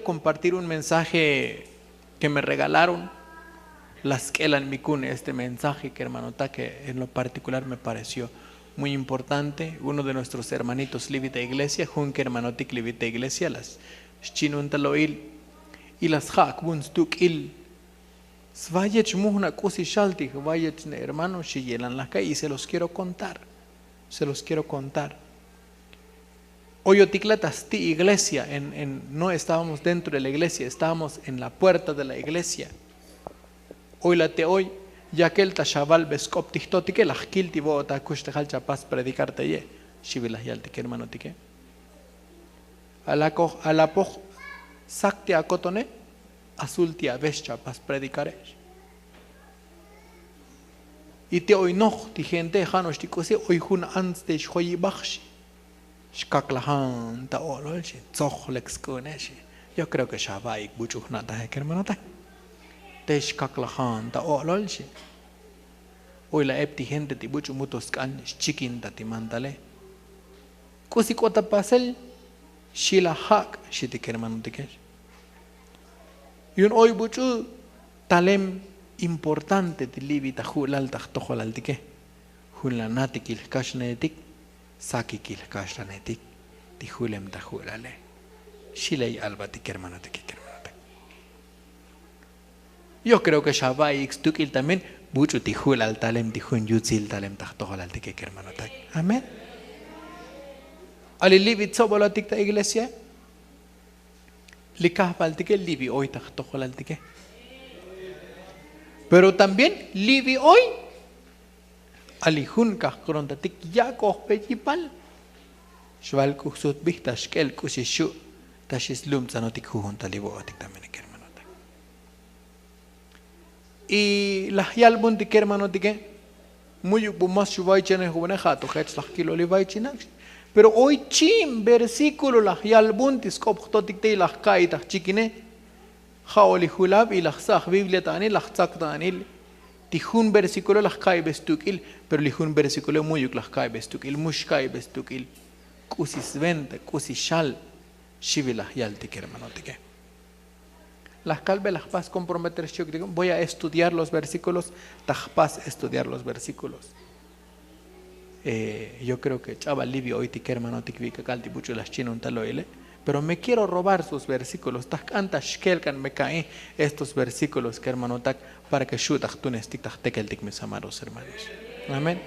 compartir un mensaje que me regalaron las Kelan Mikune, este mensaje que hermanota que en lo particular me pareció muy importante. Uno de nuestros hermanitos Livita Iglesia, Junque hermanotic Livita Iglesia, las Chinuntaloil y las Hakbunstuk il Svayech Muhna Kusi Shalti, Vayech hermano Shiyelan Laka, y se los quiero contar. Hoy Oticlatas ti iglesia, no estábamos dentro de la iglesia, estábamos en la puerta de la iglesia. Hoy hoy, ya que el tashaval beskop tichtotike, la kilti vota kushtehal chapas predicarte ye, shivilas yaltike hermano tike. A la poj sakti akotone, azulti a vescha pas predicare. Y te hoy no, ti gente, janos tikose, hoy hun anste shoyi bakshi. Shkaklahan ta ololche, zochlex kuneshi. Yo creo que shabaik buchuhnata es que hermanota. Te shkaklahan ta ololche. Hoy la epti gente ti buchu mutos kan chiquinta ti mantale. Kusikota pasel shila hak shiti que hermanota que. Y un hoy buchu talem importante ti libita hulal ta toholal ti que. Hulanati kil kashnetik. Saki kil kashlanetik tihulem tahulale shilei albatik hermanote que hermanote. Yo creo que Shabai xtukil también buchu tihul al talem tihun yutzil talem tahtohalal que hermanote. Amén. Ali libi tsobolatik ta iglesia likahbal tike libi hoy tahtohalal tike. Pero también libi hoy alihun kahkrontatik yakoh pejipal shval kusut bihtas kel kusishu tashislum zanotik hujun taliboatik también hermanota. Y la yalbun tik hermanotik muy bumas shuvaichene juvenejato hets la kilo livaichinak. Pero hoy chim versículo la yalbun tiskop totik te la kaita chikine haoli hulab y la sah biblia tani la tzak tani tihun versículo las kai bestukil, pero lihun versículo muyuk las kai bestukil, mushkai bestukil, kusis venta, kusis shal, shivilah yaltik hermanotique. Las calve las paz comprometer, voy a estudiar los versículos, tajpaz estudiar los versículos. Yo creo que chaval livio hoy tik hermanotic vika calti bucho las chinun taloile. Pero me quiero robar sus versículos. Tak anta shkelkan me cae estos versículos que hermanotak para que shutach tunestik tekeltik mis amados hermanos. Amén.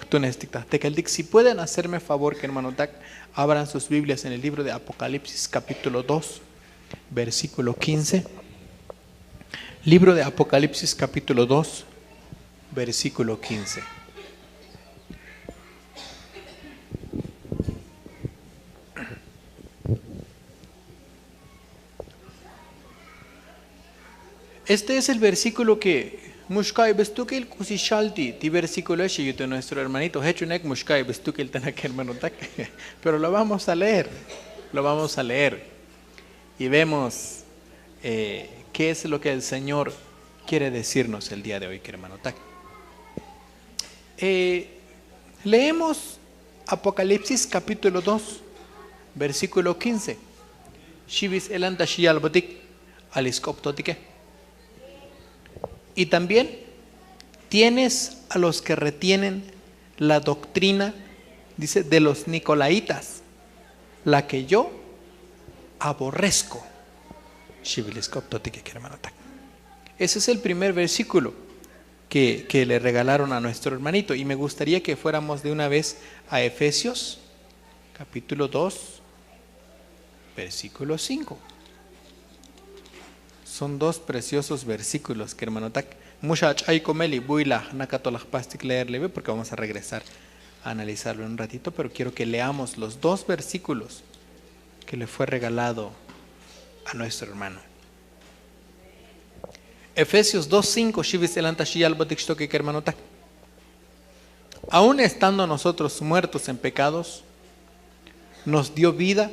Tunestik tekeltik. Si pueden hacerme favor que hermanotak abran sus Biblias en el libro de Apocalipsis capítulo 2 versículo 15. Libro de Apocalipsis capítulo 2 versículo 15. Este es el versículo que Mushkai bestukil kusishalti, ti versículo ese yo nuestro hermanito hechunek Mushkai bestukil tenak hermanotak. Pero lo vamos a leer. Y vemos qué es lo que el Señor quiere decirnos el día de hoy, hermanotak. Leemos Apocalipsis capítulo 2 versículo 15. Shibis elanta shiyalbotik aliskoptotike. Y también tienes a los que retienen la doctrina, dice, de los nicolaitas, la que yo aborrezco. Ese es el primer versículo que le regalaron a nuestro hermanito. Y me gustaría que fuéramos de una vez a Efesios, capítulo 2, versículo 5. Son dos preciosos versículos que hermanotak muchach ay comeli buila nakatolach pastik leerle porque vamos a regresar a analizarlo en un ratito, pero quiero que leamos los dos versículos que le fue regalado a nuestro hermano. Efesios 2:5 shivis elanta shiyal botikshtoke hermanotak. Aún estando nosotros muertos en pecados, nos dio vida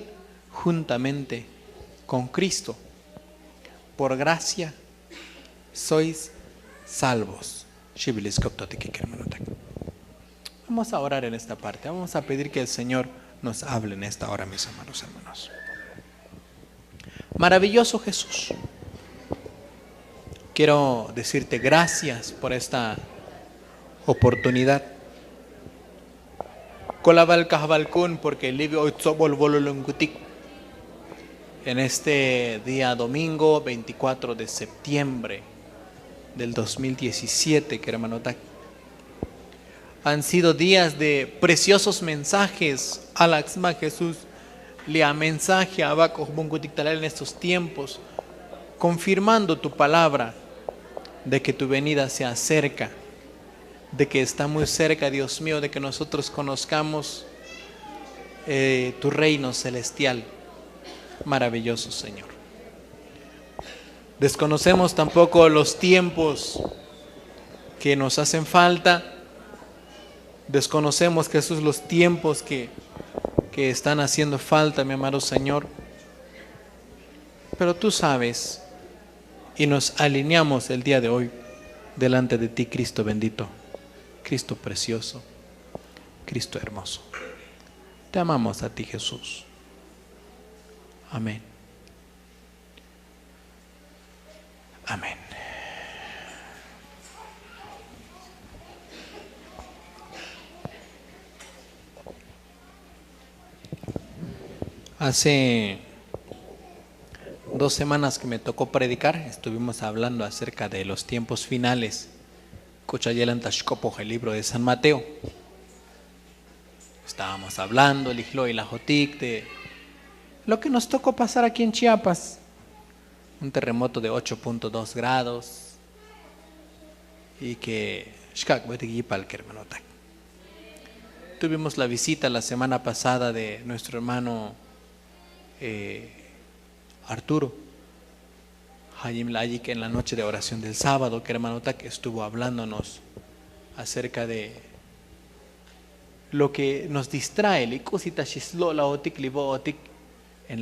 juntamente con Cristo. Por gracia sois salvos. Vamos a orar en esta parte. Vamos a pedir que el Señor nos hable en esta hora, mis hermanos. Maravilloso Jesús. Quiero decirte gracias por esta oportunidad. Kolabal kahbalkun porque livio oitzobol vololungutik. En este día domingo 24 de septiembre del 2017, que hermanotak. Han sido días de preciosos mensajes. Alaxma Jesús le mensaje a Abaco en estos tiempos, confirmando tu palabra de que tu venida se acerca, de que está muy cerca, Dios mío, de que nosotros conozcamos tu reino celestial. Maravilloso, Señor. Desconocemos tampoco los tiempos que nos hacen falta. Desconocemos, Jesús, los tiempos que están haciendo falta, mi amado Señor. Pero tú sabes, y nos alineamos el día de hoy delante de ti, Cristo bendito, Cristo precioso, Cristo hermoso. Te amamos a ti, Jesús. Amén. Amén. Hace 2 semanas que me tocó predicar, estuvimos hablando acerca de los tiempos finales. Cochayelan Tashkopo, el libro de San Mateo. Estábamos hablando, el Ijlo y la Jotik, de lo que nos tocó pasar aquí en Chiapas. Un terremoto de 8.2 grados. Y que tuvimos la visita la semana pasada de nuestro hermano Arturo Hayim Layik en la noche de oración del sábado, que hermano Tak estuvo hablándonos acerca de lo que nos distrae en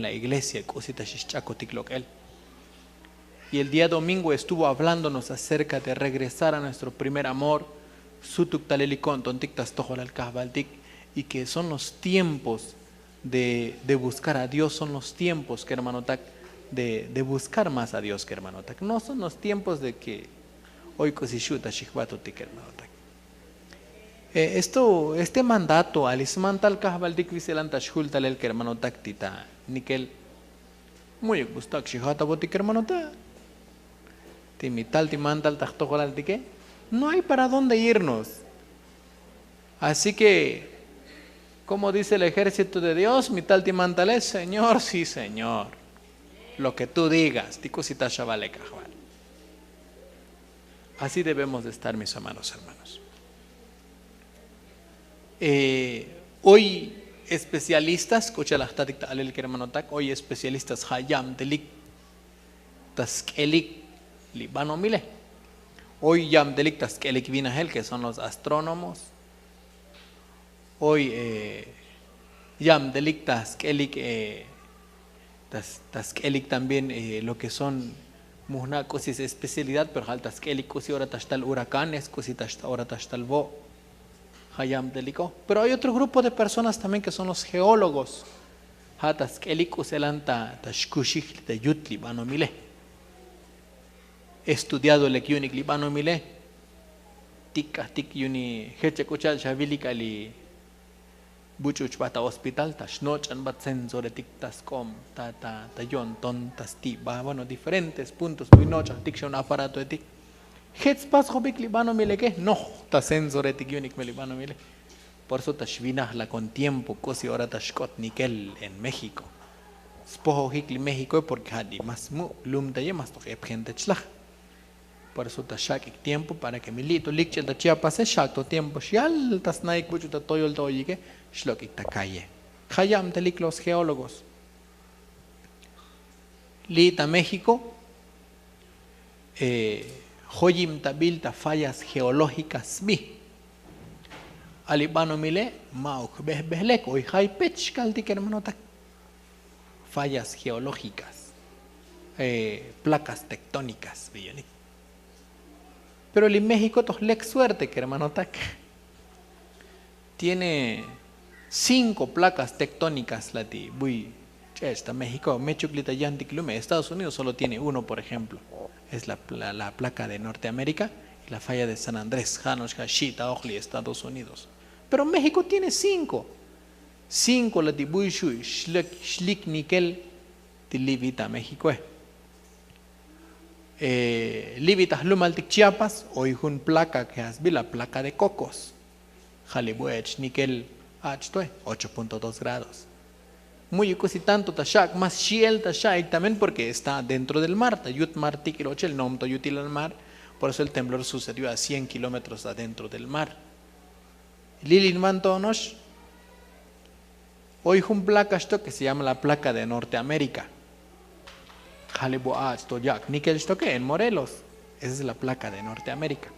la iglesia. Y el día domingo estuvo hablándonos acerca de regresar a nuestro primer amor, y que son los tiempos de buscar a Dios, son los tiempos que hermano Tak de buscar más a Dios, que hermano Tak. No son los tiempos de que hoy cosishuta shihbatutik, hermano Tak. Este mandato alisman tal kahbaldik viselantash hultalel, que hermano Tak tita nikel muy gustak shihata botik, hermano Tak. Timital timantal tajtojolaltique. No hay para dónde irnos. Así que, como dice el ejército de Dios, mital timantale, Señor, sí, Señor. Lo que tú digas, ticusita shabale cajwal. Así debemos de estar, mis hermanos. Hoy especialistas, hoy especialistas Hayam Delik Taskelik Libano Mile. Hoy Yam Delik Taskelik Vinahel, que son los astrónomos. Hoy Yam Delik Taskelik Taskelik también lo que son Muhna cosis especialidad, pero Hal Taskelik cosi ahora tastal huracanes, cosi ahora tastal bo Hayam Deliko. Pero hay otro grupo de personas también que son los geólogos. Ha Taskelik uselanta Tashkushik de Yutli Bano Mile. Estudiado el Ekyunik Libano Mile. Tik yuni heche kuchal shabilik ali buchuch bata hospital tashnoch an bat sensore tik tascom ta yon ton tasti ba, bueno, diferentes puntos buinocha tik un aparato de tik hets pas hobik Libano Mile que no ta sensore tik yunik me Libano Mile. Por eso tashvinah la con tiempo cosi ahora tashkot nikel en México spojo hikli México porque hadi mas mu lum taye mas to gente chlah. Por eso tashak tiempo para que milito likchel ta Chiapas shak to tiempo shial tas naik buchu ta toyol toyike shlok ikta calle. Hayam telik los geólogos. Lita México Hoyim tabilta fallas geológicas mi. Alibano Mile mauk behlek hoy hay pech kaltik hermano tak. Fallas geológicas, placas tectónicas, billonik. Pero el México tohlek suerte que hermano Tak tiene 5 placas tectónicas lati muy Está México, Mechuclita Yanticlume. Estados Unidos solo tiene uno, por ejemplo. Es la placa de Norteamérica y la falla de San Andrés, Janosh Hashita, Ojli, Estados Unidos. Pero México tiene 5. 5 la tibuishu, Shlik Nikel, Tilivita, México. Livita Lumaltic Chiapas, hoy un placa que has vi la placa de Cocos. Jalibuech, Nikel, 8.2 grados. Muy casi tanto tashak, más shiel tashak, también porque está dentro del mar. Tayut mar tikiroche, el nom toyutil al mar. Por eso el temblor sucedió a 100 kilómetros adentro del mar. Lilin Mantonosh, hoy un placa esto que se llama la placa de Norteamérica. Jalibuach, Toyak, Nikel esto que en Morelos. Esa es la placa de Norteamérica.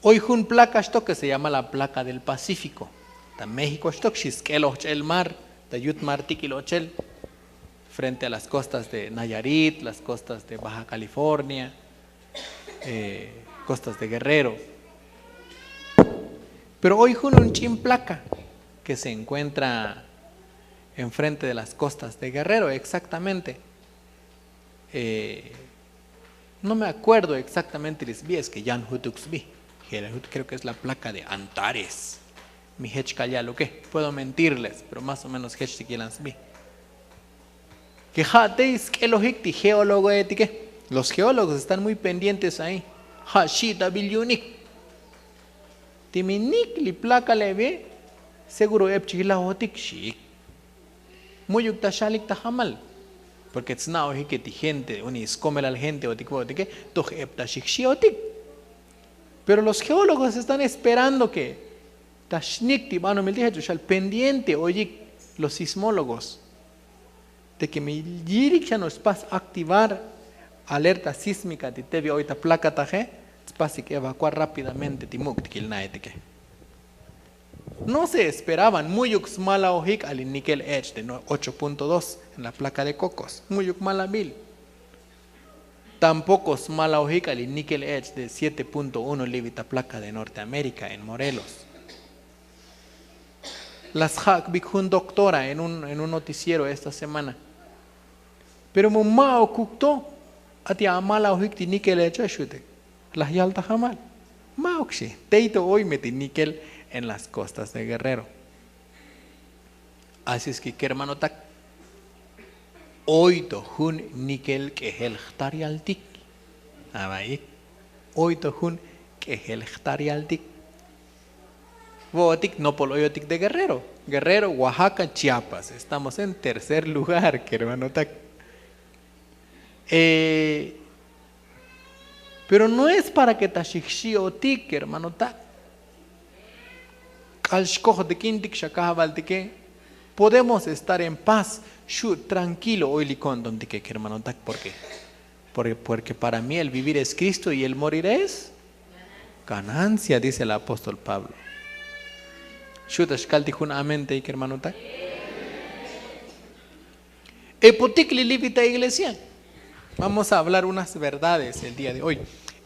Hoy un placa esto que se llama la placa del Pacífico. México esto el mar, Tayut mar tikilochel, frente a las costas de Nayarit, las costas de Baja California, costas de Guerrero. Pero hoy un chin placa que se encuentra enfrente de las costas de Guerrero, exactamente. No me acuerdo exactamente les vi, es que Jan Hutuxbi, creo que es la placa de Antares. Mi hechkaya lo que puedo mentirles, pero más o menos hechtikilans que jateis que geólogo etique. Los geólogos están muy pendientes ahí. Hashita bilyunik. Timinik li placa le ve seguro epchila hotik shik. Muy uktashalik tahamal. Porque es nao que ti gente, unis come la gente o que toj eptashik shiotik. Pero los geólogos están esperando que al pendiente, oye, los sismólogos, de que mi ya nos pasa a activar alerta sísmica de TV ahorita placa taje, es que evacuar rápidamente timuk que no se esperaban muy mala ojik al nickel edge de 8.2 en la placa de Cocos, muy mala mil. Tampoco mala ojik al nickel edge de 7.1 libita placa de Norteamérica en Morelos. Las Hak Bikhun doctora en un noticiero esta semana. Pero mamá ocultó a ti amala ojikti níquel hecho shute. Las yalta jamal. Maokshi. Teito hoy metí níquel en las costas de Guerrero. Así es que hermano tak. Hoy to hun níquel que el htarialtik. Abai. Hoy to hun que el htarialtik. Botic no poloyotic de Guerrero. Guerrero, Oaxaca, Chiapas. Estamos en tercer lugar, que hermano tac. Pero no es para que tashikshiotic, hermano tac. Kalshkoh de kintik shakabal de que podemos estar en paz, tranquilo hoy licón donde que hermano tac, ¿por qué? Porque para mí el vivir es Cristo y el morir es ganancia, dice el apóstol Pablo. Amén, te hermano ta. Epoticli libita iglesia. Vamos a hablar unas verdades el día de hoy.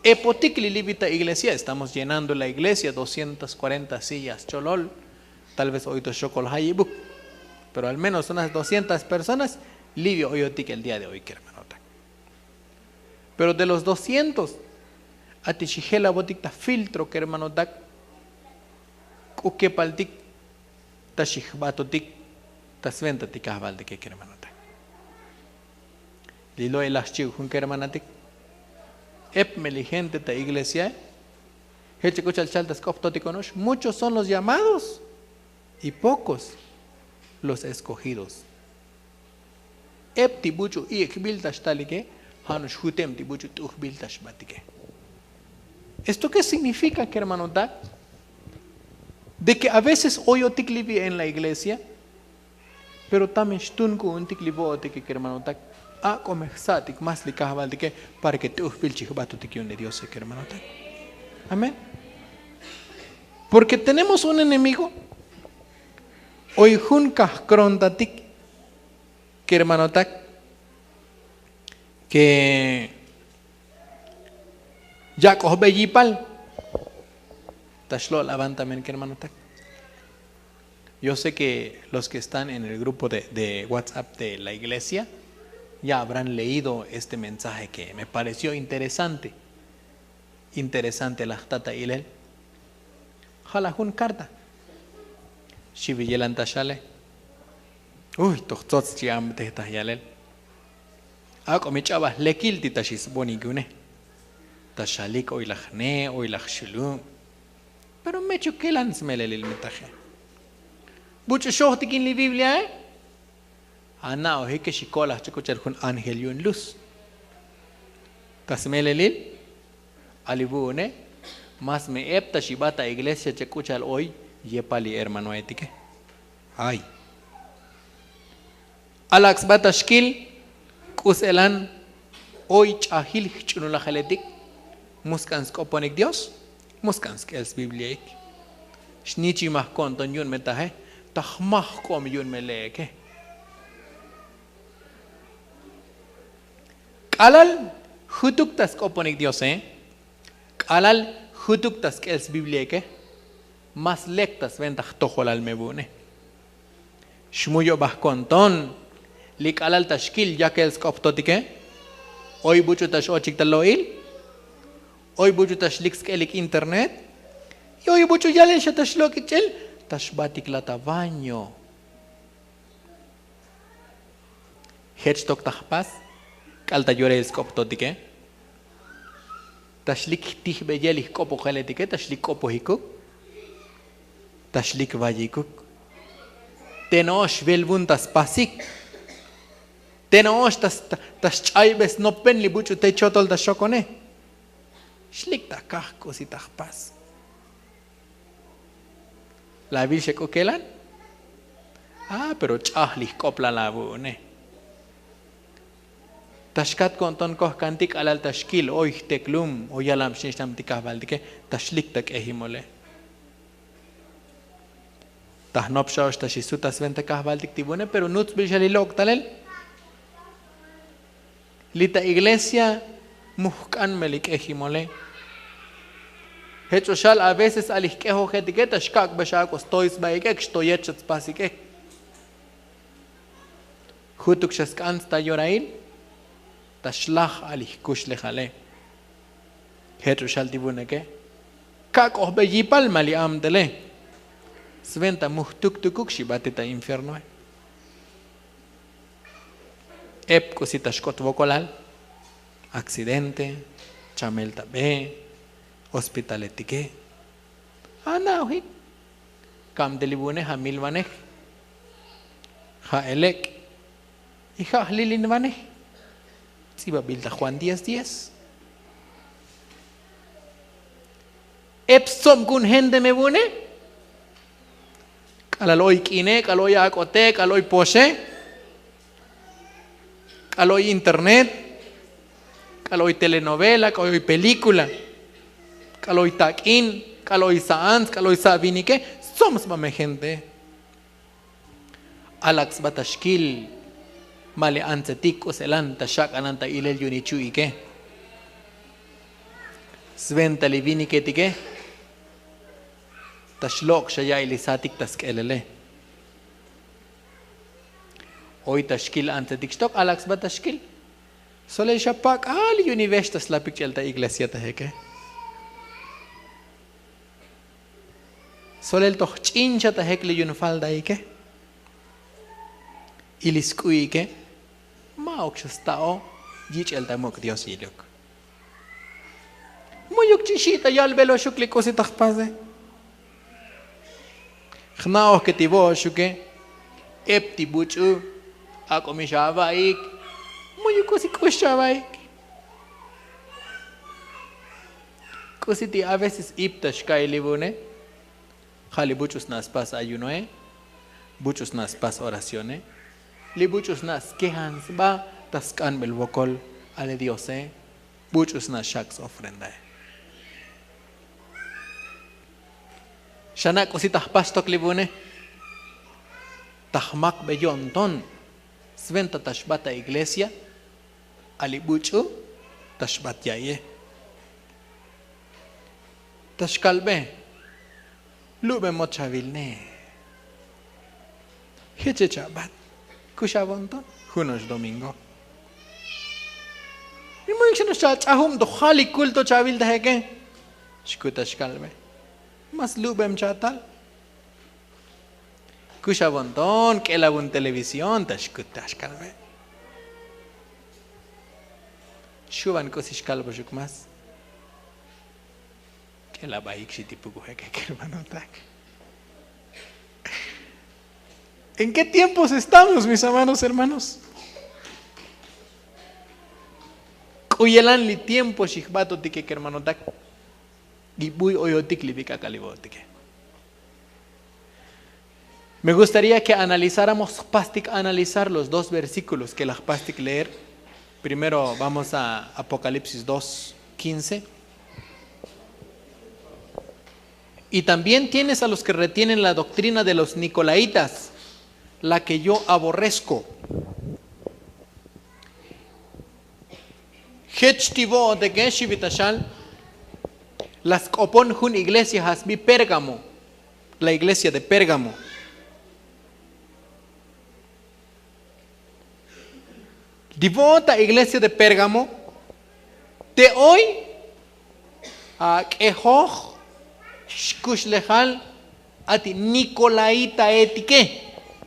Epoticli libita iglesia. Estamos llenando la iglesia, 240 sillas cholol. Tal vez hoy to shokol hayibuk. Pero al menos unas 200 personas livio oyotic el día de hoy, hermano ta. Pero de los 200, atichigela boticta filtro, que hermano ta. Uke paltik tashik batotik tasventa tikahbal de que hermanotak. Lilo el aschiu hun que hermanatik. Ep meligente ta iglesia. Hechecochal chaltas koptotikonosh. Muchos son los llamados y pocos los escogidos. Ep tibuchu y ekbiltash talike hanush hutem tibuchu tuhbiltash batike. ¿Esto qué significa, que hermanotak? De que a veces hoy otiklivi en la iglesia, pero también stunku un tiklivo que hermano tak a comexatic más likahbal de que para que te uspilchik batu tikiun de Dios que hermano tak. Amén. Porque tenemos un enemigo hoy junkah krontatik que hermano tak que ya kohbeyipal. Tashlo levántame, que hermano tak. Yo sé que los que están en el grupo de WhatsApp de la iglesia ya habrán leído este mensaje que me pareció interesante. Interesante la tata ilel. Jalajun carta. Shiviyelan tashale. Uy, tohtots chiam tehtas yalel. Ako mi chabas lekil titashis bonigune. Tashalik oilachne, oilachshulum. Pero me chukelan smelelil metaje. Bucho shohtikin li Biblia, Ana o heke shikola chukuchar kun angelion luz. Tasmelelil, alibune, mas me epta shibata iglesia chukuchal hoy, yepali hermano etike. Ay. Alax batashkil, kuselan, hoy chahil chunula jaletik, muskans koponik Dios, muskans que es Biblia. Shnichi mah konton yun metaje. Tahmah kom yun meleke. Kalal hutuk tas koponik Dios Kalal hutuk tas que es Biblia mas lectas ventas tojolal mebune. Shmuyo bah konton li kalal tashkil ya que es koptotike. Hoy bucho tash ochik taloil. Hoy bucho tash likskelik internet. Y hoy bucho yalen shatash lokichel. Tashbatik lata baño. Hechtok tahpas. Kalta llore el skoptotike. Tashlik tih beyelik kopo jaletike. Tashlik kopo hikuk. Tashlik vayikuk. Tenosh velbun tas pasik. Tenosh tas chaybes no penli buchu te chotol tas shokone. Shlik ta kahko si tahpas. La Biblia coquelan. Pero chahlich copla la bune. Tashkat konton koh kantik alal tashkil oy teklum o yalam shinsham tikah baldike tashlik tak ehimole. Tahnop shaosh tashisutas vente kah baldik tibune pero nuts bishali lok talel. Lita iglesia muhkan melik ehimole. Hecho shal a veces alihkeho etiqueta shkak beshakos tois baikek shtoyechets pasikek. Hutuk sheskans ta yorail tashlach alihkush lejale. Hecho shal tibuneke. Kak oh bejipal mali amdele. Sventa muhtuk tukuk shibatita infierno. Ep cosita shkot vokolal. Accidente. Chamelta be. Hospital etike. Ana ohi. Kam delibune ha milvanek. Ha elek. Y ha lilinvanek. Siba bilda Juan 10:10. Epsom kun hende me bune. Kalaloy kine, kaloy akote, kaloy poshe. Kaloy internet. Kaloy telenovela, kaloy película. Kaloy takin, kaloy saans, kaloy sabinike, somos mame gente. Alax batashkil, male ansetik uselan tashak ananta ilel yunichu ike. Sventa livinike tike. Tashlok shaya ilisatik taskelele. Hoy tashkil ansetik stok alax batashkil. Sole shapak al univestas la pichelta iglesia taheke. Solo el tohchincha ta hekle yun falda ike. Ilisku ike. Ma okshastao yich el tamok Dios yiluk. Muyuk chishita yal velo shukli kosi tahpase. Khnao ke tibo shuke. Epti buchu. Ako mi shavaik. Muyuk kosi kushavaik. Kosi ti a veces iptash kailibune. Jali buchos nas pas ayuno buchos nas pas oraciones, li buchos nas quejans ba tascan bel bocol ale Dios buchos nas shaks ofrenda. Shana cositas pastok libune tahmak beyonton sventa tashbata iglesia ali bucho tashbat yaye tashkalbe Lube mochavilne. Heche chabat. Kushabonton. Junos domingo. Y muy que nos chahum do hali culto chabil de que. Shkutash kalbe. Mas lubem chatal. Kushabonton que la bun televisión tashkutash kalbe. Shuban kosish kalbo shukmas. Que la baik shitipuku que hermano tak. ¿En qué tiempos estamos, mis amados hermanos? Cuyelan li tiempo shikbato tike hermano tak. Gibuy oyotik libika kalibotike. Me gustaría que analizáramos analizar los dos versículos que la pastic leer. Primero vamos a Apocalipsis 2:15. Y también tienes a los que retienen la doctrina de los nicolaitas, la que yo aborrezco. Hechtivo de Geshivitashal, las copon hun iglesia hasbi Pérgamo, la iglesia de Pérgamo. Divota iglesia de Pérgamo, te hoy a Kehoj Shkushlehal ati Nicolaita etique.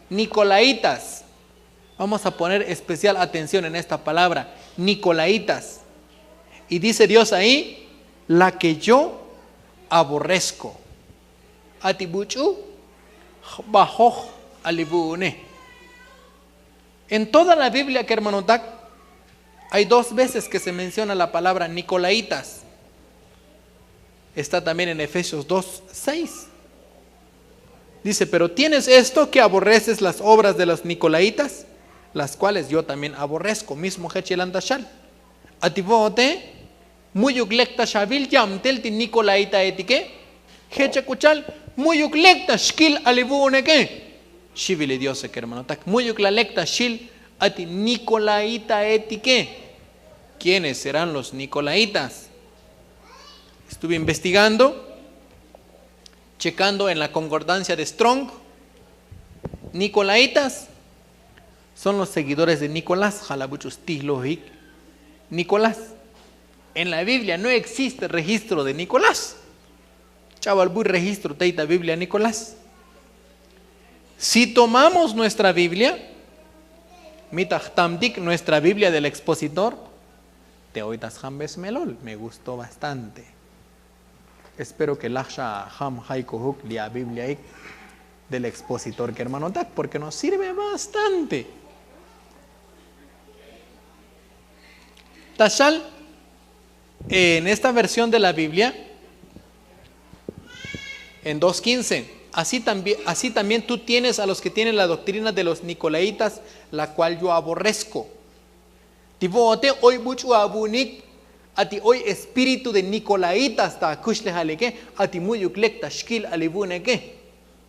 Nicolaitas. Vamos a poner especial atención en esta palabra, Nicolaitas. Y dice Dios ahí, la que yo aborrezco. Ati buchu bajoj alibune. En toda la Biblia, que hermano Tak, hay 2 veces que se menciona la palabra Nicolaitas. Está también en Efesios 2:6. Dice, pero tienes esto que aborreces las obras de los nicolaitas, las cuales yo también aborrezco. Mismo Hechelandashal. Ativote, muy uglecta shabil yamtelti nicolaita etike. Hechakuchal, muy uglecta shkil alibuneke. Shivile Dios que hermano tak. Muy uglecta shil ati nicolaita etike. ¿Quiénes serán los nicolaitas? Estuve investigando, checando en la concordancia de Strong. Nicolaitas son los seguidores de Nicolás, Jalabuchus Tilohic. Nicolás. En la Biblia no existe registro de Nicolás. Chavalbui registro teita Biblia Nicolás. Si tomamos nuestra Biblia, Mitachtamdik, nuestra Biblia del expositor, Teoitas Jambes Melol, me gustó bastante. Espero que Laksha Ham Haikohuk la Biblia del expositor que hermano Tak, porque nos sirve bastante. Tashal, en esta versión de la Biblia, en 2:15, así también tú tienes a los que tienen la doctrina de los nicolaitas, la cual yo aborrezco. Tivote hoy buchu abunik. Ati hoy espíritu de nicolaitas ta kushle haleke ati muyuklek ta shkil alibuneke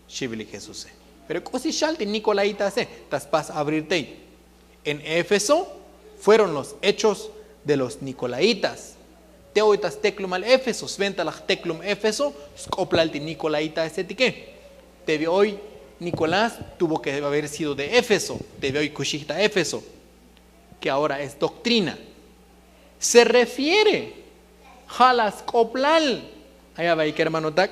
shibli Jesús. Pero cosi shalti nicolaitas tas pas abrirte. En Éfeso fueron los hechos de los nicolaitas. Te hoy tas teclum al Éfeso, sventa la teclum Éfeso, scoplalti nicolaita esetike. Te ve hoy Nicolás tuvo que haber sido de Éfeso, te ve hoy kushita Éfeso, que ahora es doctrina. Se refiere Jalas Coplal, allá va que hermano Tak,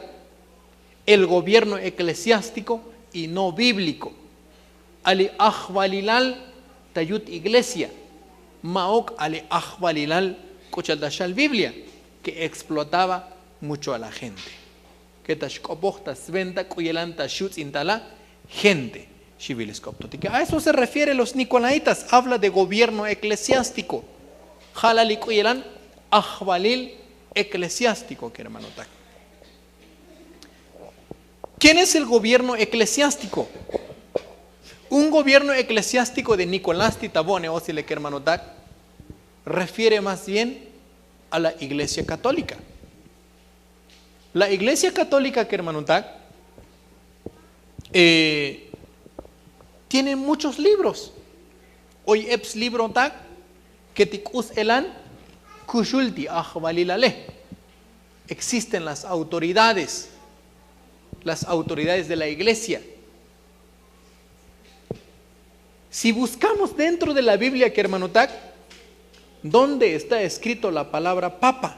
el gobierno eclesiástico y no bíblico. Ali Ahvalilal Tayut Iglesia, Maok Ali Ahvalilal Kochaldashal Biblia, que explotaba mucho a la gente. Que Tashkopochta Sventa Kuyelanta Shutz Intala, gente. A eso se refiere los nicolaitas, habla de gobierno eclesiástico. Jalalik uyelan ahvalil eclesiástico, que hermano Tak. ¿Quién es el gobierno eclesiástico? Un gobierno eclesiástico de Nicolás Titabone, o si le que hermano Tak, refiere más bien a la Iglesia Católica. La Iglesia Católica, que hermano Tak, tiene muchos libros. Hoy eps libro Tak, que tikus elan kushulti ahvalilale. Existen las autoridades de la iglesia. Si buscamos dentro de la Biblia, que hermanotac, ¿dónde está escrito la palabra papa?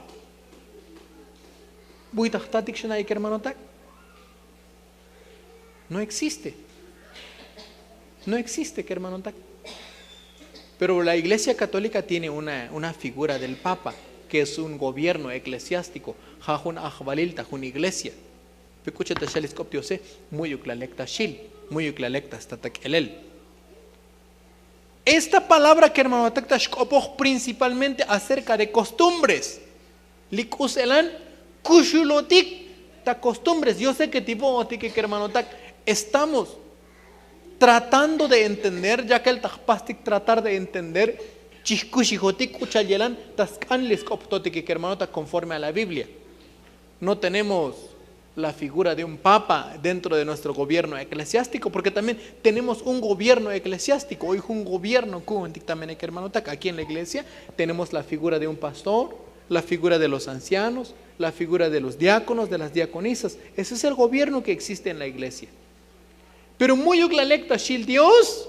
No existe. No existe, que hermanotac. Pero la Iglesia Católica tiene una figura del Papa, que es un gobierno eclesiástico. Jajun ajbalil tajun iglesia. Pecucha tashalis coptiose, muy uclalecta shil, muy uclalecta statak elel. Esta palabra que hermano tashkopoj principalmente acerca de costumbres. Likuselan kushulotik ta costumbres. Yo sé que tipo otik que hermano tak estamos tratando de entender, ya que el tajpastik tratar de entender chiskushijotik uchayelan taskan liskoptotik que hermano tak conforme a la Biblia. No tenemos la figura de un papa dentro de nuestro gobierno eclesiástico, porque también tenemos un gobierno eclesiástico. Hoy un gobierno también hermano tak aquí en la iglesia tenemos la figura de un pastor, la figura de los ancianos, la figura de los diáconos, de las diaconisas. Ese es el gobierno que existe en la iglesia. Pero muy uglalecta shil Dios,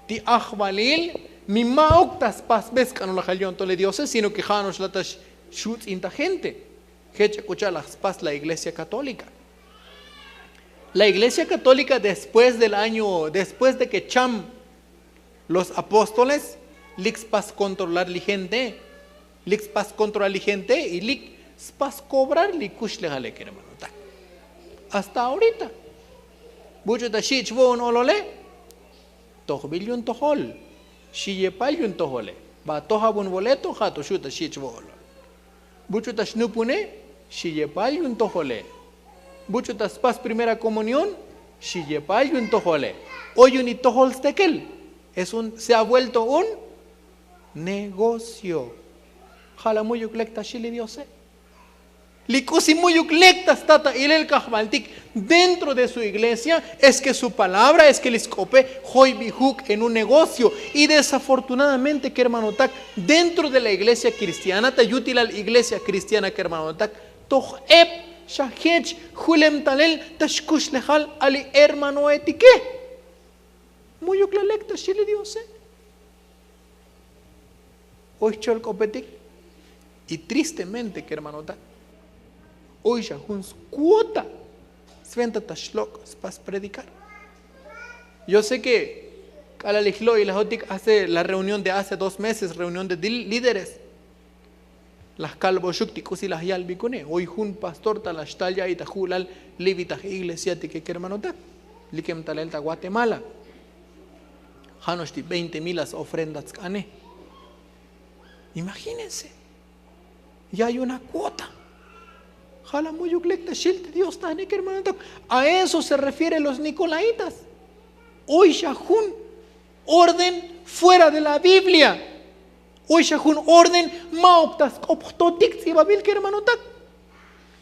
ti ajbalil, mi maoctas pas bescan la jalión tole dioses, sino que janos latas shoots inta gente. La Iglesia Católica. La Iglesia Católica después de que Cham, los apóstoles, lixpas controlar la gente, lixpas controlar la gente y lixpas cobrar likush legale que hermano. Hasta ahorita. Bucho ta shich bon olole, tohbilyun tohol, shiyepayun tohole, ba tohabun boleto jato shuta shich bon. Bucho ta shnupune, shiyepayun tohole. Bucho ta spas primera comunión, shiyepayun tohole. Oyun y tohol stekel. Se ha vuelto un negocio. Jala muy uclecta shili diose. Likusi muy uclecta stata ilel kahmaltik. Dentro de su iglesia es que su palabra es que el escope hoy bihuk en un negocio. Y desafortunadamente que hermano tak dentro de la iglesia cristiana te útil la iglesia cristiana que hermano tak toch ep shahech hulem talel tashkush lehal ali hermano etique muy uclecta shili diose hoy chol copetik. Y tristemente que hermano tak hoy ya huns cuota Sventa tashlok para predicar. Yo sé que Kalalijlo y la Jotik hace la reunión de hace 2 meses, reunión de líderes. Las calvo shukti kusi las yalbikune. Hoy un pastor talashtalya y tajulal libita iglesia que hermanota. Likem talelta Guatemala. Hanoshti 20,000 ofrendas kane. Imagínense. Ya hay una cuota. Dios a eso se refieren los nicolaitas. Hoy Shahun, orden fuera de la Biblia. Hoy Shahun, orden maoptas optotik si babil que hermanotak.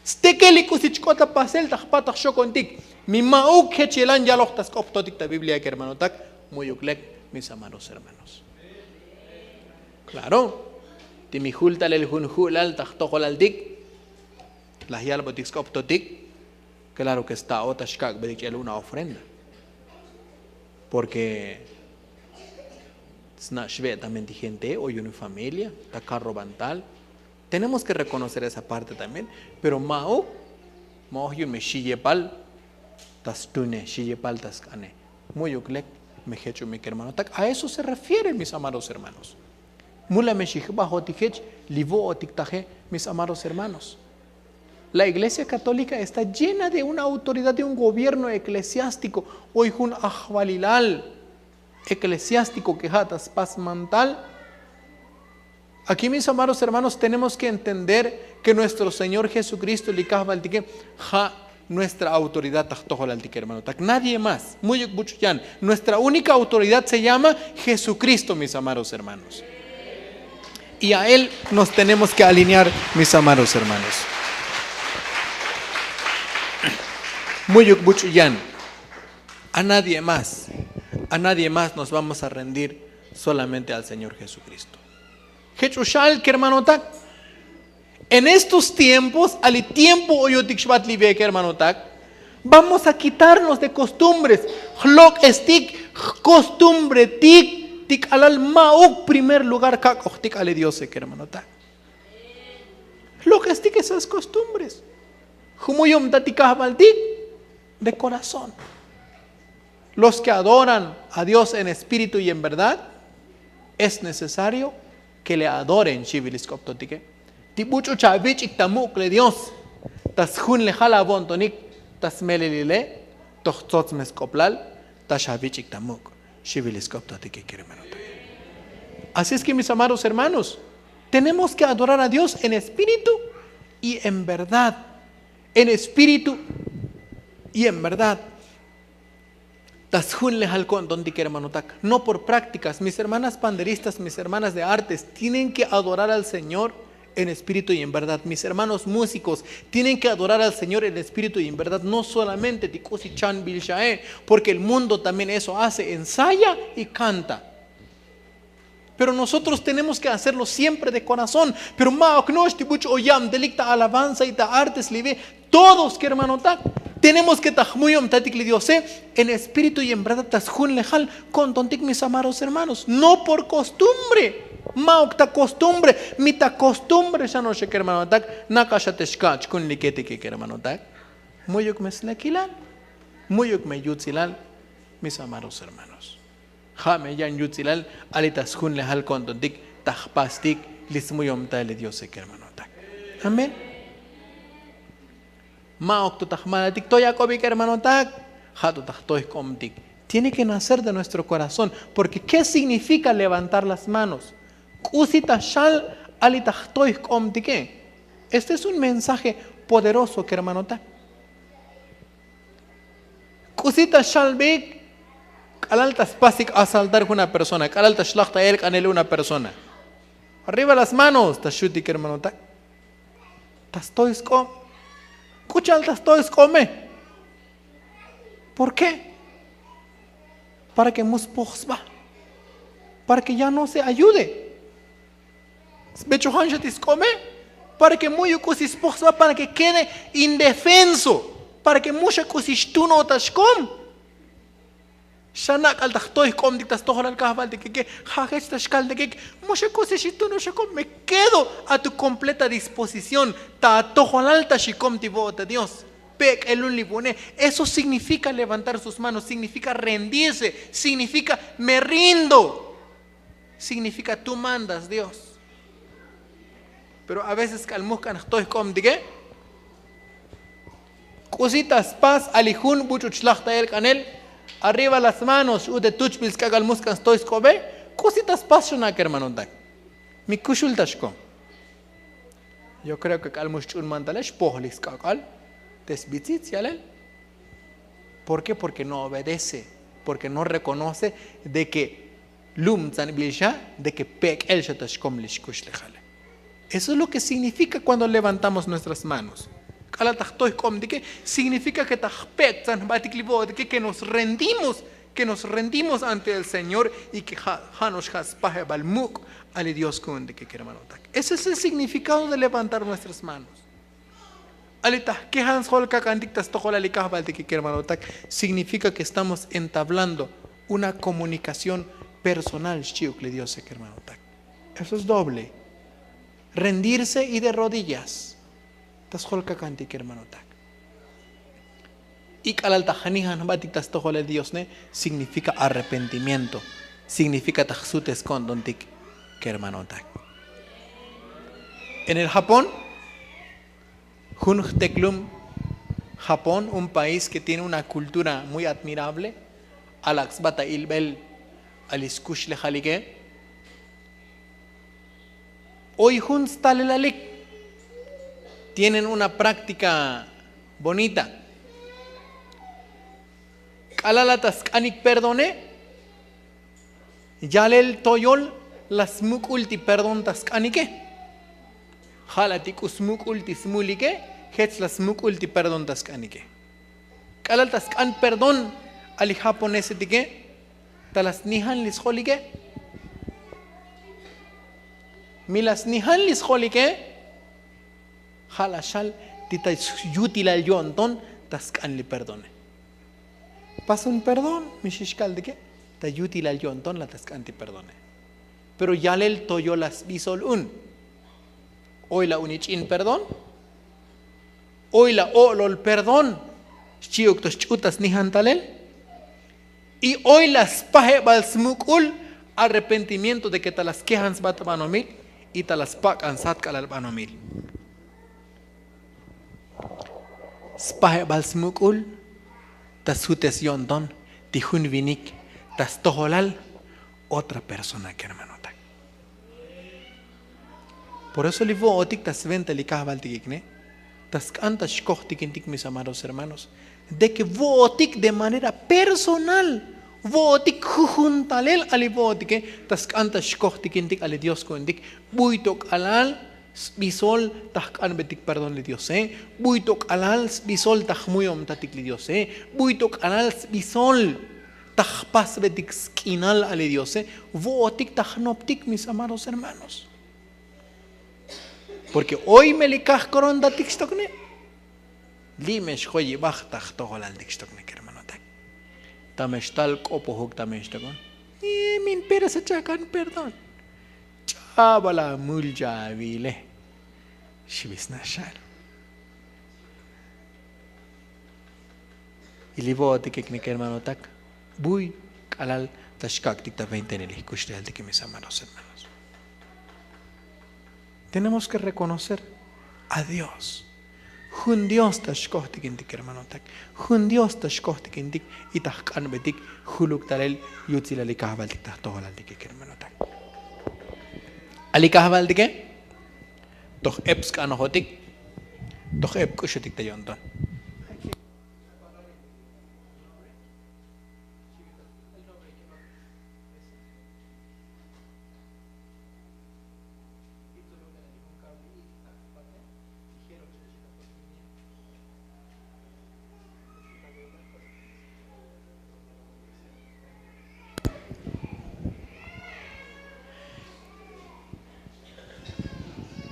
Stekeli kusichkota pasel tajpatach shokontik. Mi mauk hechelan ya lochtas optotik la Biblia que hermanotak. Muy uklek, mis amados hermanos. Claro. Timihultal el hunhulal tajtojolaldik. Las yalbotiks optotik, claro que está otashkak bedik una ofrenda. Porque también gente hoy una familia, ta carro bantal. Tenemos que reconocer esa parte también. Pero mao yun me shiyepal tastune shiyepal taskane. Muy uklek me hecho mi hermano. A eso se refieren mis amados hermanos. Mula me shihba hotikech livo otiktaje mis amados hermanos. La Iglesia Católica está llena de una autoridad, de un gobierno eclesiástico. Hoy un ajvalilal eclesiástico que jatas pasmantal. Aquí, mis amados hermanos, tenemos que entender que nuestro Señor Jesucristo nuestra autoridad hermano. Nadie más. Nuestra única autoridad se llama Jesucristo, mis amados hermanos. Y a Él nos tenemos que alinear, mis amados hermanos. A nadie más nos vamos a rendir, solamente al Señor Jesucristo. En estos tiempos, al tiempo vamos a quitarnos de costumbres. Costumbre tik alal mauk primer lugar tik ale Dios que hermano ta. Lo que es tik esas costumbres. Humuyum tatikah baltik de corazón. Los que adoran a Dios en espíritu y en verdad, es necesario que le adoren chivilis koptotike. Tibucho chavich iktamuk le Dios. Tas hun le jala bontonik, tas melelile, tochtots mescoplal, tas chavich iktamuk, chivilis koptotike hermano. Así es que mis amados hermanos, tenemos que adorar a Dios en espíritu y en verdad. En espíritu y en verdad. No por prácticas. Mis hermanas panderistas, mis hermanas de artes, tienen que adorar al Señor en espíritu y en verdad. Mis hermanos músicos tienen que adorar al Señor en espíritu y en verdad. No solamente tikusi chan bilshae, porque el mundo también eso hace, ensaya y canta. Pero nosotros tenemos que hacerlo siempre de corazón. Pero oyam delicta alabanza y ta artes live. Todos que hermano tak tenemos que tahmuyom tatikli diose en espíritu y en verdad tasjun lejal con tontik mis amados hermanos. No por costumbre. Maok ta costumbre. Mita costumbre ya no sé que hermano tak. Nakashateshkach kun likete que hermano tak. Muyuk meslekilal. Muyuk meyutzilal. Mis amados hermanos. Jame yan yutzilal alitas hun lehal kontontik tajpastik lismuyom tale Dios que hermano tak. Amén. Maok tu tajmanatik toyakobik hermano tak. Hatu tajtoy komtik. Tiene que nacer de nuestro corazón, porque ¿qué significa levantar las manos? Kusita shal alitajtoy komtik. Este es un mensaje poderoso que hermano tak. Kusita shal bik Calaltas pasik asaltar con una persona. Calaltas shlachta el canele una persona. Arriba las manos. Tashutik hermano. Tastois come. Kuchal tastois come. ¿Por qué? Para que muspochsba. Para que ya no se ayude. Bechohanshatis come. Para que muy kusispochsba. Para que quede indefenso. Para que mucha kusishtuno tashkom. Shanak al tachtoy com dictas tohol al kahbal de que jajesta shkal de que mucha cosa si tú no shakom me quedo a tu completa disposición ta tohol alta shikom tibota Dios pek el unlibune. Eso significa levantar sus manos, significa rendirse, significa me rindo, significa tú mandas Dios. Pero a veces calmuscan estoy com de que cositas paz alijun buchuchlachta el canel. Arriba las manos, de tuchpils que hagan muscan estoy escobe, cositas pasionak hermano tak. Mi kushul tashko. Yo creo que calmus un mantalesh pohlis kakal, desbitzit yalel. ¿Por qué? Porque no obedece, porque no reconoce de que lum zan bilsha, de que pek el shatashkom lish kushlejale. Eso es lo que significa cuando levantamos nuestras manos. ¿De qué significa que nos rendimos ante el Señor y que Dios ese es el significado de levantar nuestras manos. Significa que estamos entablando una comunicación personal. Eso es doble. Rendirse y de rodillas. Y Dios significa arrepentimiento, significa en el Japón, Japón, un país que tiene una cultura muy admirable, hoy tienen una práctica bonita. Kalalatas kanik perdone. Yalel toyol las mukulti perdon tas kanike. Halatikus mukulti smulike. Hets las mukulti perdon tas kanike. Kalalatas kan perdón ali japonés etike. Talas nihan lis holike. Milas nihan lis holike. Halashal tita yutilal yonton tascan le perdone. Pasa un perdón, mishishkal de qué? ta yuti la yonton la tascanti perdone. Pero ya el toyo las bisol hoy la unichin perdón, hoy la olol perdón, chiok tos chutas ni hantalel, y hoy las paje balsmukul arrepentimiento de que te las quejas batabanomil y te las pacan satka al banomil. Spahe balsmukul tas hutes yondon tijun vinik tas toholal otra persona que hermano. Por eso le voy a otik tas venta li kahbaltikikne, tas cantas shkohtikintik mis amados hermanos, de que voy a otik de manera personal, voy a otik jujuntalel ali voy a otik, tas cantas shkohtikintik ali Dios kointik, buitok alal bisol tahkan betik perdón li Dios, buitok alal bisol tahmuyom tatik li Dios, buitok alal bisol tahpas betik skinal ali Dios, voy a otik tahnoptik mis amados hermanos. Porque hoy me likah koronda tikstokne. Limesh hoyi bachtach toholal tikstokne hermano tak. Tameshtal kopo huk tameshtokon. Y min pera se chakan perdón. Chabala mulja vile. Shibis nashal. Y libo tikikne hermano tak. Buy kalal tashkak tikta 20 neli kushtel tiki mis amados hermanos. Tenemos que reconocer a Dios. Jun Dios tashkohtikintik hermano tak. Jun Dios tashkohtikintik y tahkan betik huluk talel yutzil alikahbaltik tahtohalaltik hermano tak. Alikahbaltik toh eps kanohotik toh ep kushotik tayonton.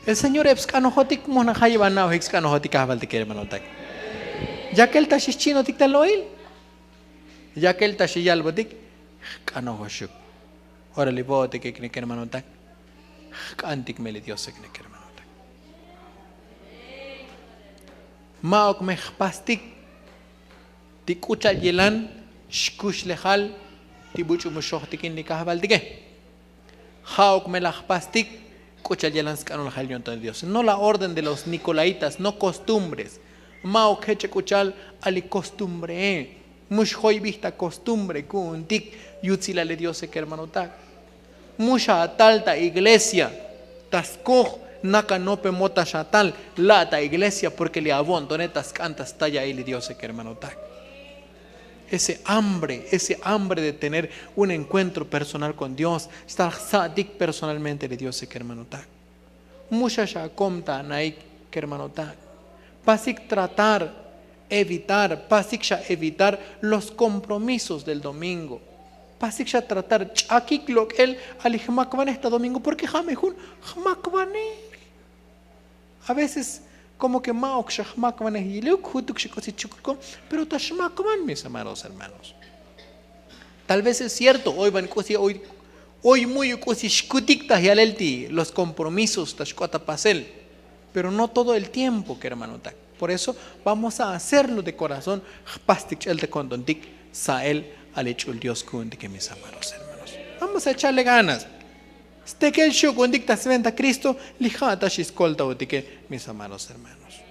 El Señor Epskanohotik monahaybanao Hexkanohotik ahbaltik hermano tak. Ya que el tashichino tik taloil, ya que el tashiyalbotik kanohoshuk. Ora libote que knek hermano tak. Antik meli Dios knek hermano tak. Maok mehpastik tikucha yelan shkush lehal tibuchu mushohtikin nikahbaltike. Haok melahpastik no la orden de los nicolaitas, no costumbres. Mao keche kuchal ali costumbre. Mushhoy vista costumbre kuntik yutzila le Dios que hermano tak. Musha atalta iglesia. Taskoh naka nope mota shatal lata iglesia porque le abon donetas cantas talla le Dios que hermano tak. Ese hambre de tener un encuentro personal con Dios, estar sadik personalmente de Dios que hermano tak. Mucha comta naik que hermano tak. Pasik tratar, evitar los compromisos del domingo. Pasik tratar chakik lo que él alijmakvan este domingo porque jamejun jamakvaner. A veces como que maok shahmakman hiluk hutuk shikosichuko, pero tashmakman mis amados hermanos. Tal vez es cierto, hoy muy shkutikta yalelti los compromisos tashkota pasel, pero no todo el tiempo que hermano tak. Por eso vamos a hacerlo de corazón, pastik el de kondontik sael alechul Dios kundik mis amados hermanos. Vamos a echarle ganas. Stekel shuk undikta sventa Cristo lijata shiskolta utike mis amados hermanos.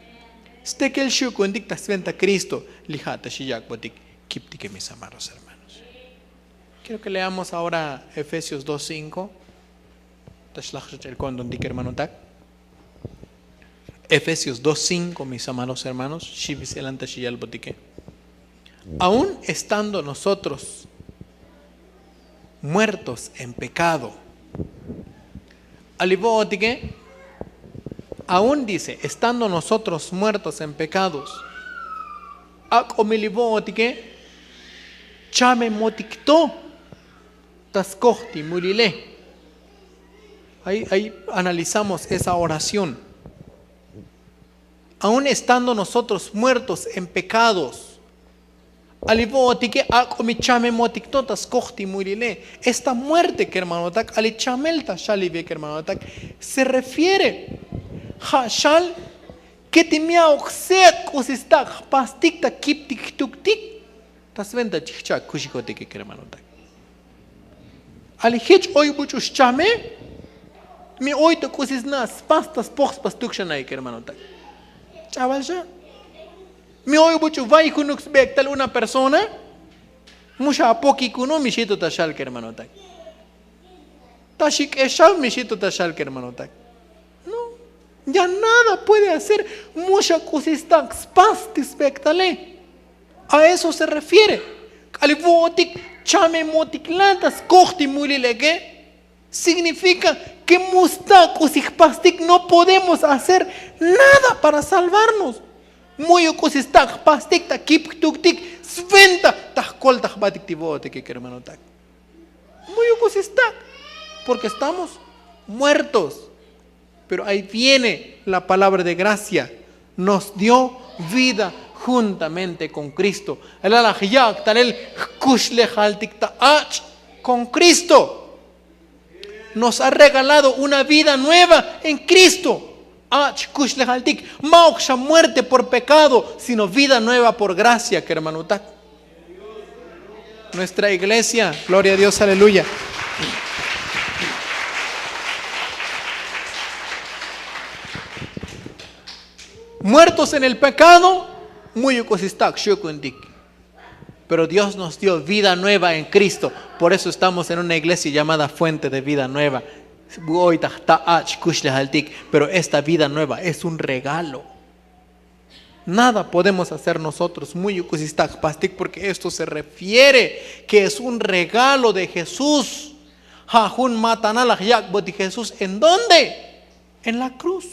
Stekel shuk undikta sventa Cristo lijata shiyak botik kiptike mis amados hermanos. Quiero que leamos ahora Efesios 2:5. Tashlach el kondondik hermano tak. Efesios 2:5 mis amados hermanos. Shibis elanta shiyal botike. Aún estando nosotros muertos en pecado. Alibótique, aún dice, estando nosotros muertos en pecados, akomilibótique, chame motikto, tascohti murile. Ahí analizamos esa oración. Aún estando nosotros muertos en pecados, Alivotique acomichame motictotas cohti murile. Esta muerte que hermano tak alichamelta shalive que hermano tak se refiere ha shal que timia oxet usistak pastikta kiptik tuktik tas venta chicha kushikotique que hermano tak. Alihich hoy buchus chame mi hoy to kusisnas pastas pox pastukshana que hermano tak. Chaval ya. Mi hoy buchu vai kunux bektal una persona musha poki kuno mishito tashal que hermano tak. Tashik eshal mishito tashal que hermano tak. No, ya nada puede hacer musha kusistak spastis bektale. A eso se refiere. Alivotik chame motiklantas kohti mulilege significa que musta kusikpastik no podemos hacer nada para salvarnos. Muy kusistak pastik ta kip tuktik sventa ta kol ta batik tivote que hermano tak. Muy kusistak porque estamos muertos. Pero ahí viene la palabra de gracia. Nos dio vida juntamente con Cristo. El alajiyak tanel kushle haltik ta ach con Cristo. Nos ha regalado una vida nueva en Cristo. Mauksha muerte por pecado, sino vida nueva por gracia, que hermano tak. Nuestra iglesia, gloria a Dios, aleluya. Muertos en el pecado, muy ukosistak, shukundik. Pero Dios nos dio vida nueva en Cristo. Por eso estamos en una iglesia llamada Fuente de Vida Nueva. Pero esta vida nueva es un regalo. Nada podemos hacer nosotros muy pastik porque esto se refiere que es un regalo de Jesús. Jesús, ¿en dónde? En la cruz.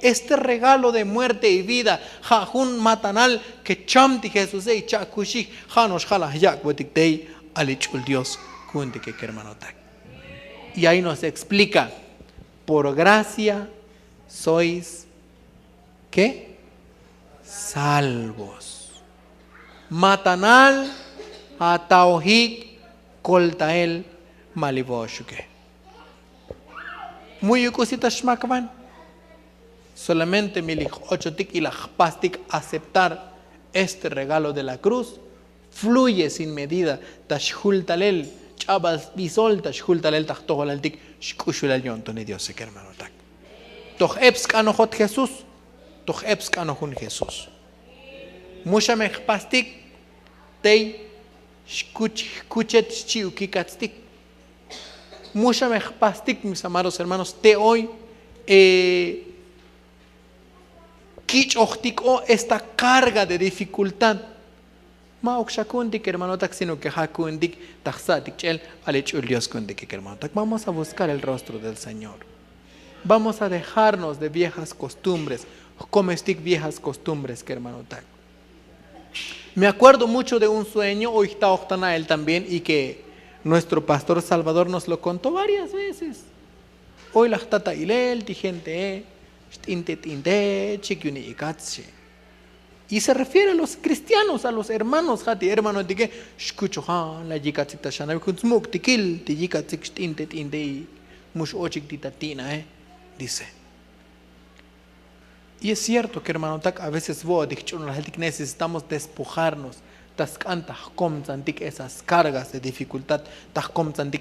Este regalo de muerte y vida, Jajun matanal que chamti Jesús y chakushi, Janos Jalaj Yak Botikdei, Alichul Dios, Kunti que hermano tak. Y ahí nos explica, por gracia sois, ¿qué? Salvos. Matanal atauhik koltael malivoshuke. Muy cositas shmakvan. Solamente milich ochotik y la pastik aceptar este regalo de la cruz fluye sin medida. Tashultalel chabas bisolta shultalel tachtoholaltik shkushulal yontoni Dios que hermano tak. Toch epsk anohot Jesús. Toch epsk anohun Jesús. Musha mech pastik tei shkuchet chiukikatstik. Musha mech pastik, mis amados hermanos, te hoy esta carga de dificultad. Hermano, sino que vamos a buscar el rostro del Señor. Vamos a dejarnos de viejas costumbres, viejas costumbres que hermano. Me acuerdo mucho de un sueño, hoy está octana él también, y que nuestro pastor Salvador nos lo contó varias veces. Hoy la tata ilel, gente y se refiere a los cristianos, a los hermanos, hermano de que la yikatzita shana kutsmuk tikil ti yikatzik tintet indei mush ochik titatina dice. Y es cierto que hermano tak a veces necesitamos despojarnos esas cargas de dificultad,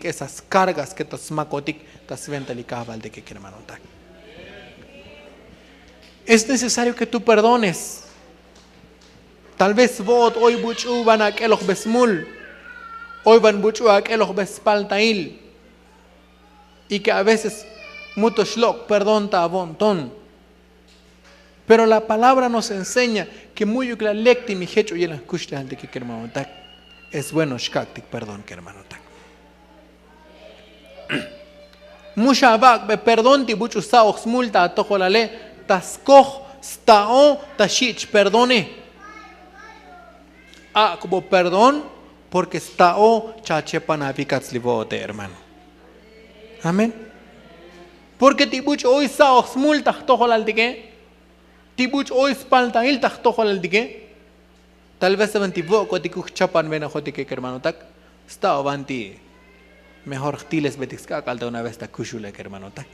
esas cargas que tasmakotik tasventalikaval de que hermano tak. Es necesario que tú perdones. Tal vez vos hoy buchu van a aquelos besmul, hoy van buchu a aquelos bespaltail, y que a veces mutoshlok perdón ta abonton. Pero la palabra nos enseña que muy uklalekti mi hecho y en la kushta de que hermano tak es bueno shkaktik perdón que hermano tak. Mushabak be perdón ti buchu saox multa atojolale taskoh stao tashich perdone. Como perdón porque stao chachepanavikatlivote hermano. Amén. Porque tibuch hoy saox multa tojolal dike. Tibuch hoy spaltail tojolal dike. Tal vez avanti voco ti chapan ven a jotique que hermano tak. Está avanti mejor tiles betix calta una vez ta kushule que hermano tak.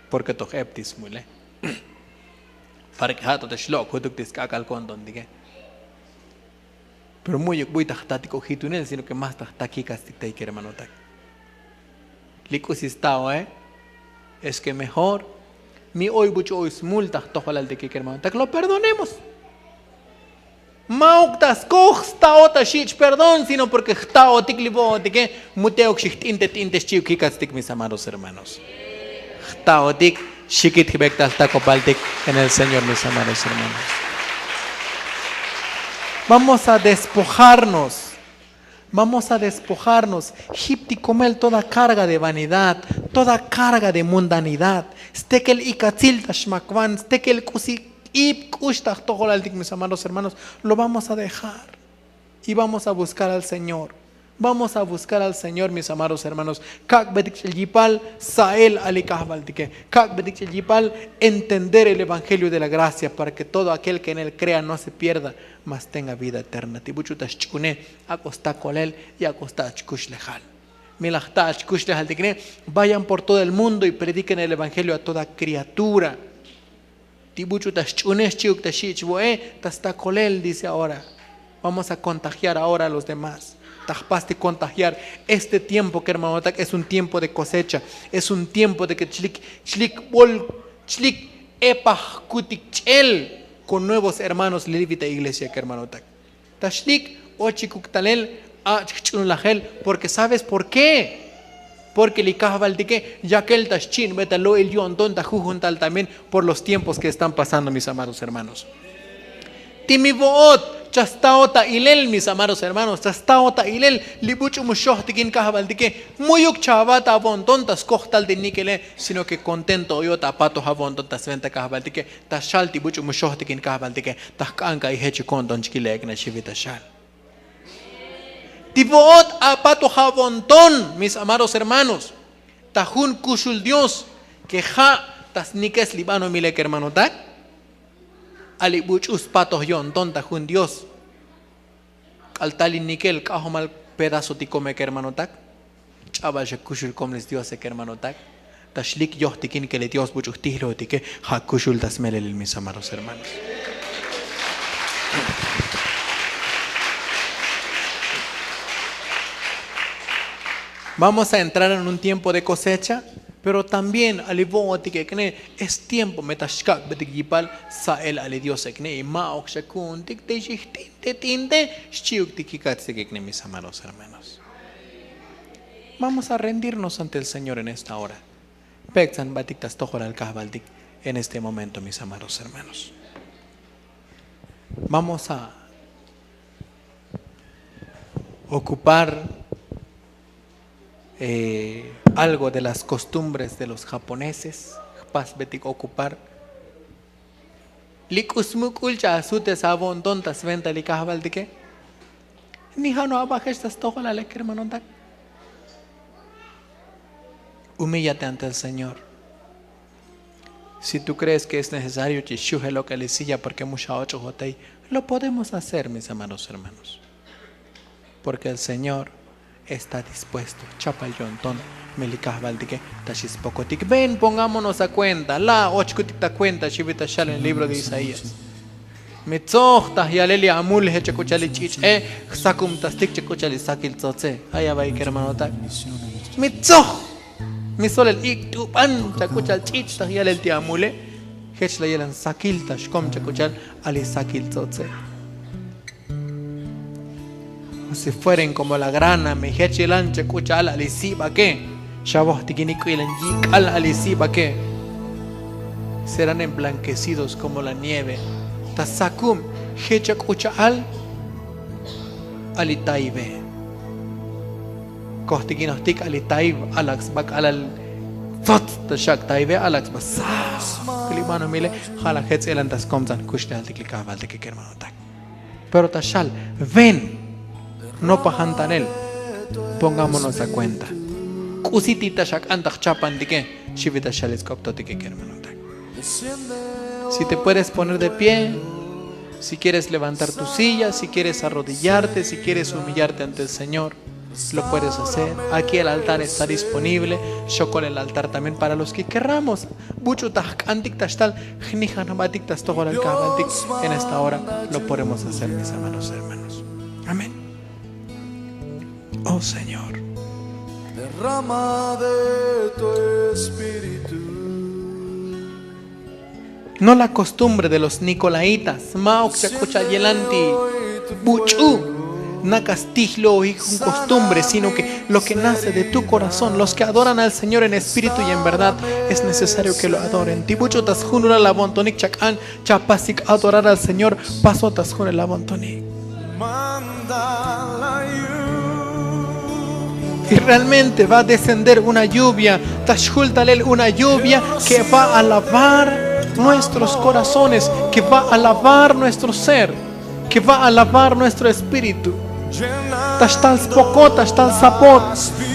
Porque to heptis mule. Para que hato te shlok jotuk tis kakal kondon dige. Pero muy tajtático hitunel, sino que más tajtáquicas te que hermano tak. Likus istao, es que mejor mi hoy bucho hoy smulta tojalal de que hermano tak lo perdonemos. Mauktas kohsta ota shich perdón, sino porque stao tiklibo de que muteo xichtinte tintes chiukikas tik mis amados hermanos. Stao tik shikit hibektas takopaltik en el Señor mis amados hermanos. Vamos a despojarnos. Vamos a despojarnos. Hipti comer toda carga de vanidad, toda carga de mundanidad. Stekel ikatzil tashmakwan, stekel kusi ip kushtach tojolaldik, mis amados hermanos. Lo vamos a dejar y vamos a buscar al Señor. Vamos a buscar al Señor, mis amados hermanos. Kak bedik yipal sael alikahbaldike. Kak bedik yipal entender el evangelio de la gracia para que todo aquel que en él crea no se pierda, mas tenga vida eterna. Tibuchutas chkune acosta kolel y acosta chkush lejal. Milachta chkush lejal tikne. Vayan por todo el mundo y prediquen el evangelio a toda criatura. Tibuchutas chkunes chiuk tashich boe tasta kolel, dice ahora. Vamos a contagiar ahora a los demás. Tajpaste contagiar este tiempo que hermano es un tiempo de cosecha, es un tiempo de que chlik epah kutik chel con nuevos hermanos levita iglesia que hermano tashlik ochikuktalel achchunlahel, porque sabes por qué, porque likahbaldike yakel tashchin betalo el yondon tajujuntal también por los tiempos que están pasando, mis amados hermanos. Timiboot chastaota ilel, mis amados hermanos, chastaota ilel libuchu mushohtikin kahbaldike muyuk chavata avontontas kohtal de nikele, sino que contento yo tapato avontontas venta kahbaldike tashalti buchu mushohtikin kahbaldike tahkanka y hechi kondon chkilek na shivita shal. Tiboot apato avonton, mis amados hermanos, tajun kushul Dios que ja tasnikes libano milek hermano tak. Alibuchus patos yon tonta jun Dios. Altali nikel kahomal pedazo ti come que hermano tak. Chaba je kushul comles Dios que hermano tak. Tashlik yo tikin que le Dios buchus tihlo ti que ha kushul tasmelel, mis amados hermanos. Vamos a entrar en un tiempo de cosecha. Pero también es tiempo metashkak betikipal sael ale Dios ekne y maok shakun tik te shihtinte tinte shchiuk tikikatsekekne, mis amados hermanos. Vamos a rendirnos ante el Señor en esta hora. Peksan batiktas tohor al kahbaldik en este momento, mis amados hermanos. Vamos a ocupar algo de las costumbres de los japoneses. Pas betik ocupar likusmukulcha asute sabon tontas venta likahbaldike ni hano abajestas tojola le hermano tak. Humíllate ante el Señor. Si tú crees que es necesario chishuje lo que le silla porque mucha ocho jotei, lo podemos hacer, mis amados hermanos, porque el Señor está dispuesto. Chapal yontón melikahbaldike tashis pokotik. Ven, pongámonos a cuenta. La ochkutik ta cuenta shivita shal en el libro de Isaías. Mitzoch tahyaleli amul hechakuchali chich sakum tastik chakuchali sakil tzotze. Allá va hermano tak. Mitzoch misol el iktupan chakuchal chich tahyalel ti amule hechla yelan sakil tashkom chakuchal ali sakil tzotze. Si fueren como la grana, me hechilan chakuchal alisiba que shabos tikiniku ilanjik al alisiba que serán emblanquecidos como la nieve. Tasakum hechakuchal alitaibe kohtikinostik alitaib alax bak alal fat tashak taibe alax bas klimano mile hala hetzelan taskomzan kushtal tiklikabal hermano tak. Pero tashal ven, no pajantanel, pongámonos a cuenta. Kusitita shak antach chapan dike, shivita shales koptotike hermano tak. Si te puedes poner de pie, Si quieres levantar tu silla, si quieres arrodillarte, si quieres humillarte ante el Señor, lo puedes hacer. Aquí el altar está disponible. Yo con el altar también para los que querramos. En esta hora lo podemos hacer, mis amados hermanos. Amén. Oh Señor, derrama de tu espíritu. no la costumbre de los nicolaitas, Mauk Chacocha Yelanti, Buchu, na castillo y con costumbre, sino que lo que nace de tu corazón, los que adoran al Señor en espíritu y en verdad, es necesario que lo adoren. Tibucho tasjunura la bontonik chakan, chapasik adorar al Señor, paso tasjun la bontonik. Y realmente va a descender una lluvia, Tashhultalel, una lluvia que va a lavar nuestros corazones, que va a lavar nuestro ser, que va a lavar nuestro espíritu. Tashtal spokot, tashtal sapot,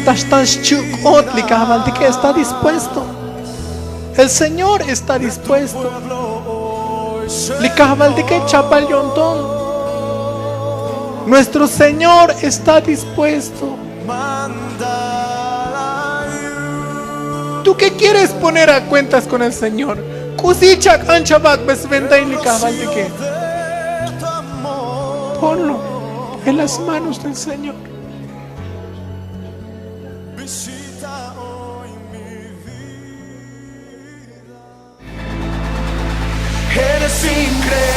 tashtal shukot, likabaldi, que está dispuesto. El Señor está dispuesto. Likabaldi que chapal yontón. Nuestro Señor está dispuesto. ¿Tú qué quieres poner a cuentas con el Señor? Kusichak anchabat besventain likabaldi que. Ponlo en las manos del Señor. Visita hoy mi vida. Eres increíble.